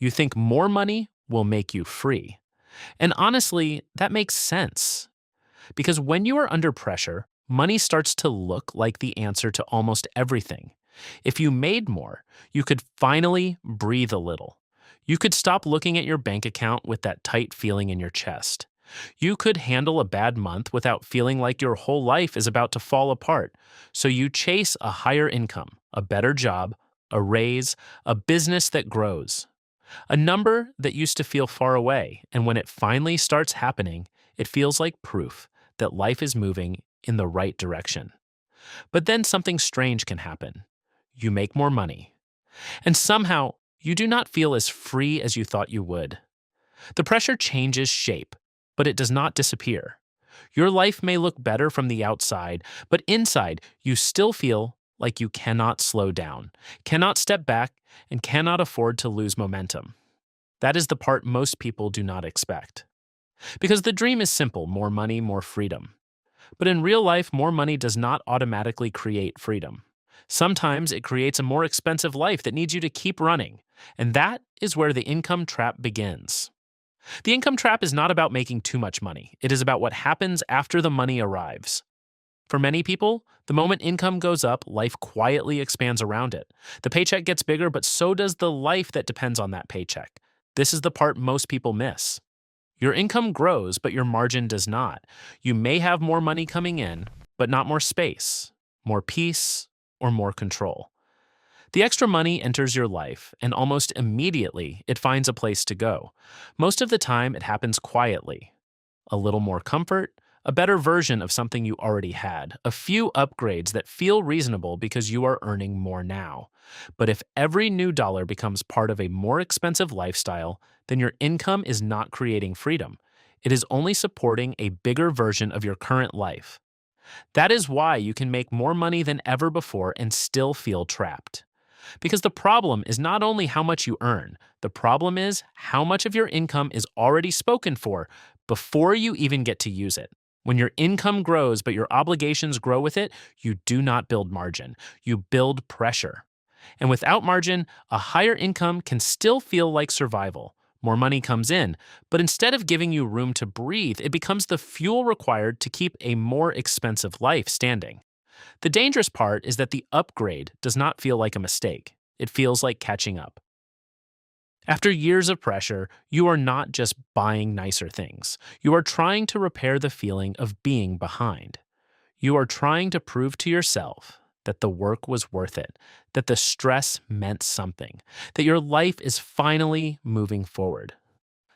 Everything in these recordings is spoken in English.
You think more money will make you free. And honestly, that makes sense. Because when you are under pressure, money starts to look like the answer to almost everything. If you made more, you could finally breathe a little. You could stop looking at your bank account with that tight feeling in your chest. You could handle a bad month without feeling like your whole life is about to fall apart. So you chase a higher income, a better job, a raise, a business that grows. A number that used to feel far away, and when it finally starts happening, it feels like proof that life is moving in the right direction. But then something strange can happen. You make more money. And somehow, you do not feel as free as you thought you would. The pressure changes shape, but it does not disappear. Your life may look better from the outside, but inside, you still feel like you cannot slow down, cannot step back, and cannot afford to lose momentum. That is the part most people do not expect. Because the dream is simple: more money, more freedom. But in real life, more money does not automatically create freedom. Sometimes it creates a more expensive life that needs you to keep running. And that is where the income trap begins. The income trap is not about making too much money. It is about what happens after the money arrives. For many people, the moment income goes up, life quietly expands around it. The paycheck gets bigger, but so does the life that depends on that paycheck. This is the part most people miss. Your income grows, but your margin does not. You may have more money coming in, but not more space, more peace, or more control. The extra money enters your life, and almost immediately it finds a place to go. Most of the time, it happens quietly. A little more comfort, a better version of something you already had, a few upgrades that feel reasonable because you are earning more now. But if every new dollar becomes part of a more expensive lifestyle, then your income is not creating freedom. It is only supporting a bigger version of your current life. That is why you can make more money than ever before and still feel trapped. Because the problem is not only how much you earn, the problem is how much of your income is already spoken for before you even get to use it. When your income grows but your obligations grow with it, you do not build margin. You build pressure. And without margin, a higher income can still feel like survival. More money comes in, but instead of giving you room to breathe, it becomes the fuel required to keep a more expensive life standing. The dangerous part is that the upgrade does not feel like a mistake. It feels like catching up. After years of pressure, you are not just buying nicer things. You are trying to repair the feeling of being behind. You are trying to prove to yourself that the work was worth it, that the stress meant something, that your life is finally moving forward.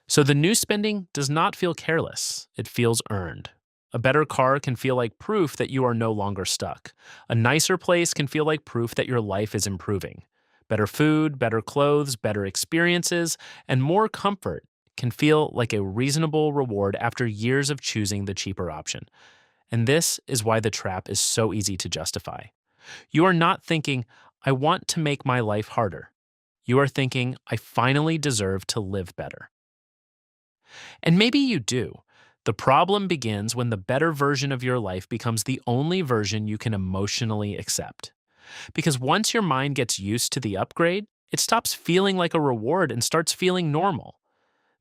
So the new spending does not feel careless, it feels earned. A better car can feel like proof that you are no longer stuck. A nicer place can feel like proof that your life is improving. Better food, better clothes, better experiences, and more comfort can feel like a reasonable reward after years of choosing the cheaper option. And this is why the trap is so easy to justify. You are not thinking, I want to make my life harder. You are thinking, I finally deserve to live better. And maybe you do. The problem begins when the better version of your life becomes the only version you can emotionally accept. Because once your mind gets used to the upgrade, it stops feeling like a reward and starts feeling normal.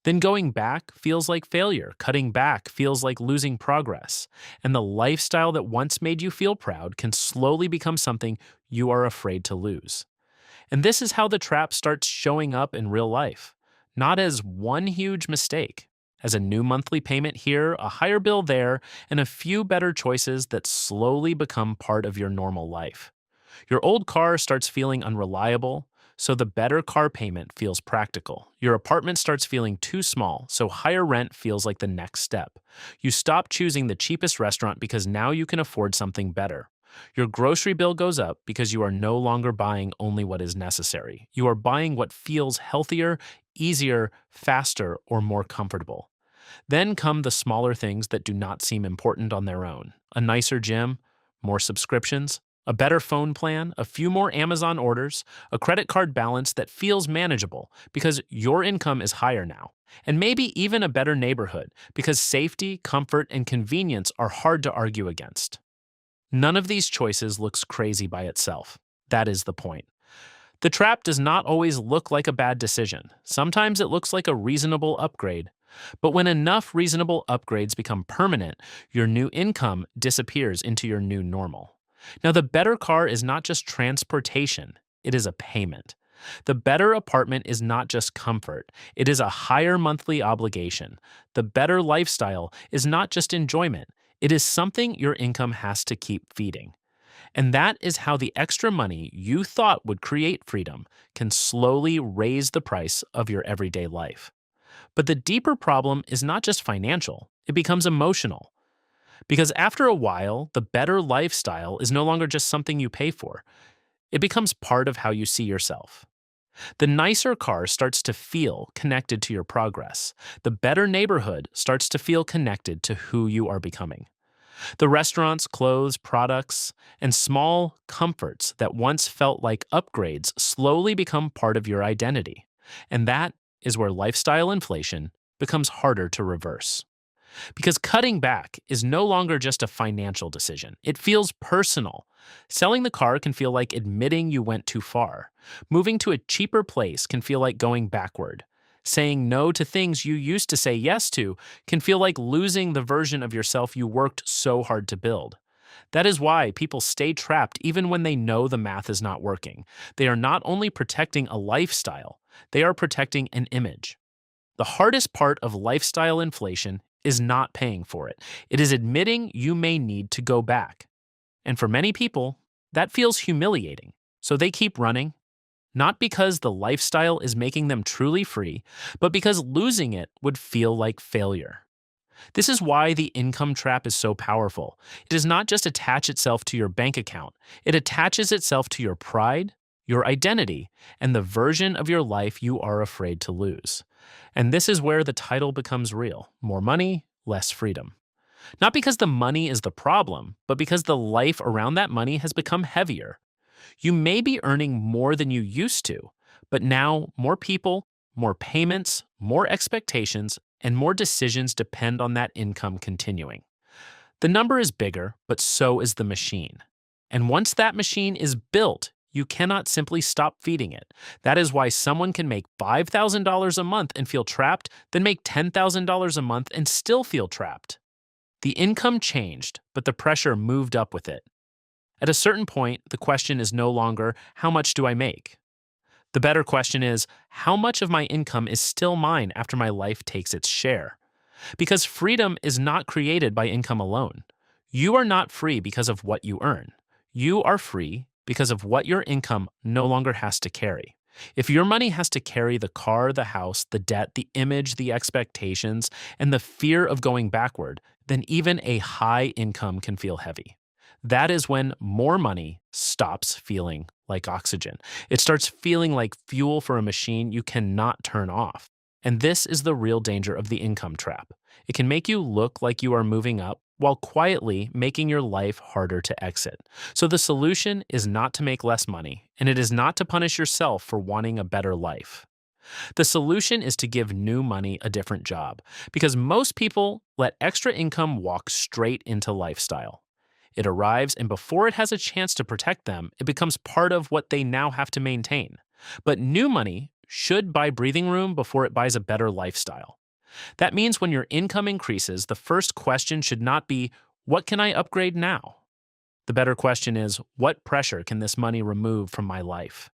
Then going back feels like failure, cutting back feels like losing progress, and the lifestyle that once made you feel proud can slowly become something you are afraid to lose. And this is how the trap starts showing up in real life, not as one huge mistake, as a new monthly payment here, a higher bill there, and a few better choices that slowly become part of your normal life. Your old car starts feeling unreliable, so the better car payment feels practical. Your apartment starts feeling too small, so higher rent feels like the next step. You stop choosing the cheapest restaurant because now you can afford something better. Your grocery bill goes up because you are no longer buying only what is necessary. You are buying what feels healthier, easier, faster, or more comfortable. Then come the smaller things that do not seem important on their own: a nicer gym, more subscriptions, a better phone plan, a few more Amazon orders, a credit card balance that feels manageable because your income is higher now, and maybe even a better neighborhood because safety, comfort, and convenience are hard to argue against. None of these choices looks crazy by itself. That is the point. The trap does not always look like a bad decision. Sometimes it looks like a reasonable upgrade. But when enough reasonable upgrades become permanent, your new income disappears into your new normal. Now, the better car is not just transportation, it is a payment. The better apartment is not just comfort, it is a higher monthly obligation. The better lifestyle is not just enjoyment, it is something your income has to keep feeding. And that is how the extra money you thought would create freedom can slowly raise the price of your everyday life. But the deeper problem is not just financial, it becomes emotional. Because after a while, the better lifestyle is no longer just something you pay for, it becomes part of how you see yourself. The nicer car starts to feel connected to your progress. The better neighborhood starts to feel connected to who you are becoming. The restaurants, clothes, products, and small comforts that once felt like upgrades slowly become part of your identity. And that is where lifestyle inflation becomes harder to reverse. Because cutting back is no longer just a financial decision, it feels personal. Selling the car can feel like admitting you went too far. Moving to a cheaper place can feel like going backward. Saying no to things you used to say yes to can feel like losing the version of yourself you worked so hard to build. That is why people stay trapped even when they know the math is not working. They are not only protecting a lifestyle, they are protecting an image. The hardest part of lifestyle inflation is not paying for it. It is admitting you may need to go back. And for many people, that feels humiliating. So they keep running, not because the lifestyle is making them truly free, but because losing it would feel like failure. This is why the income trap is so powerful. It does not just attach itself to your bank account, it attaches itself to your pride, your identity, and the version of your life you are afraid to lose. And this is where the title becomes real: more money, less freedom. Not because the money is the problem, but because the life around that money has become heavier. You may be earning more than you used to, but now more people, more payments, more expectations, and more decisions depend on that income continuing. The number is bigger, but so is the machine. And once that machine is built, you cannot simply stop feeding it. That is why someone can make $5,000 a month and feel trapped, then make $10,000 a month and still feel trapped. The income changed, but the pressure moved up with it. At a certain point, the question is no longer, how much do I make? The better question is, how much of my income is still mine after my life takes its share? Because freedom is not created by income alone. You are not free because of what you earn. You are free because of what your income no longer has to carry. If your money has to carry the car, the house, the debt, the image, the expectations, and the fear of going backward, then even a high income can feel heavy. That is when more money stops feeling like oxygen. It starts feeling like fuel for a machine you cannot turn off. And this is the real danger of the income trap. It can make you look like you are moving up while quietly making your life harder to exit. So the solution is not to make less money, and it is not to punish yourself for wanting a better life. The solution is to give new money a different job, because most people let extra income walk straight into lifestyle. It arrives, and before it has a chance to protect them, it becomes part of what they now have to maintain. But new money should buy breathing room before it buys a better lifestyle. That means when your income increases, the first question should not be, what can I upgrade now? The better question is, what pressure can this money remove from my life?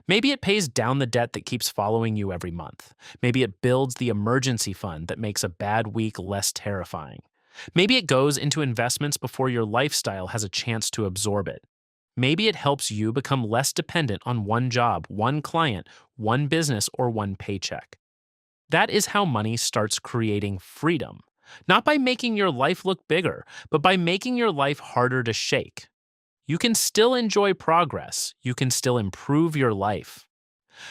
Maybe it pays down the debt that keeps following you every month. Maybe it builds the emergency fund that makes a bad week less terrifying. Maybe it goes into investments before your lifestyle has a chance to absorb it. Maybe it helps you become less dependent on one job, one client, one business, or one paycheck. That is how money starts creating freedom. Not by making your life look bigger, but by making your life harder to shake. You can still enjoy progress. You can still improve your life.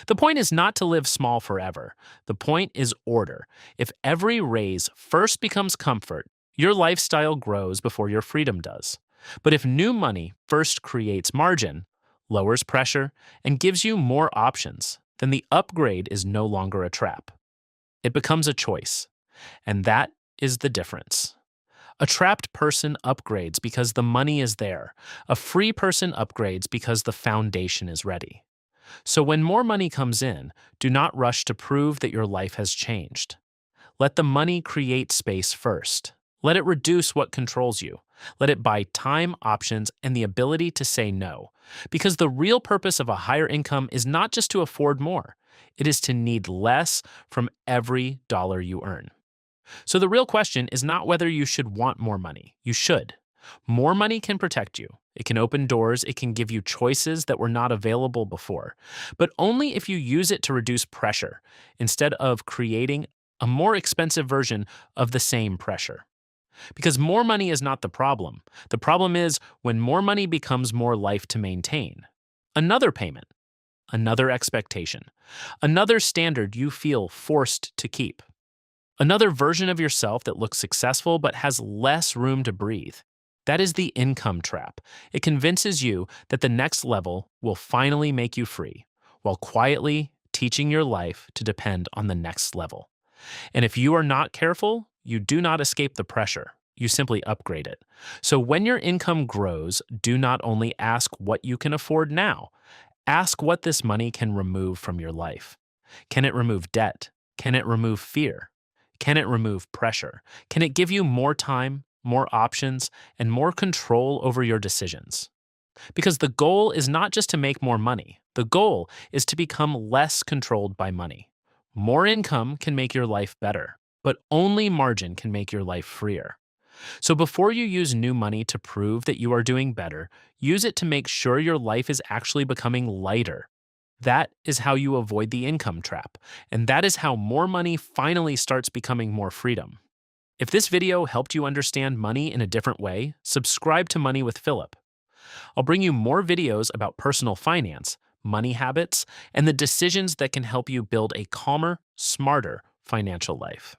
The point is not to live small forever. The point is order. If every raise first becomes comfort, your lifestyle grows before your freedom does. But if new money first creates margin, lowers pressure, and gives you more options, then the upgrade is no longer a trap. It becomes a choice. And that is the difference. A trapped person upgrades because the money is there. A free person upgrades because the foundation is ready. So when more money comes in, do not rush to prove that your life has changed. Let the money create space first. Let it reduce what controls you. Let it buy time, options, and the ability to say no. Because the real purpose of a higher income is not just to afford more, it is to need less from every dollar you earn. So the real question is not whether you should want more money. You should. More money can protect you. It can open doors. It can give you choices that were not available before, but only if you use it to reduce pressure instead of creating a more expensive version of the same pressure. Because more money is not the problem. The problem is when more money becomes more life to maintain. Another payment, another expectation, another standard you feel forced to keep. Another version of yourself that looks successful but has less room to breathe. That is the income trap. It convinces you that the next level will finally make you free, while quietly teaching your life to depend on the next level. And if you are not careful, you do not escape the pressure. You simply upgrade it. So when your income grows, do not only ask what you can afford now, ask what this money can remove from your life. Can it remove debt? Can it remove fear? Can it remove pressure? Can it give you more time, more options, and more control over your decisions? Because the goal is not just to make more money. The goal is to become less controlled by money. More income can make your life better, but only margin can make your life freer. So before you use new money to prove that you are doing better, use it to make sure your life is actually becoming lighter. That is how you avoid the income trap, and that is how more money finally starts becoming more freedom. If this video helped you understand money in a different way, subscribe to Money with Philip. I'll bring you more videos about personal finance, money habits, and the decisions that can help you build a calmer, smarter financial life.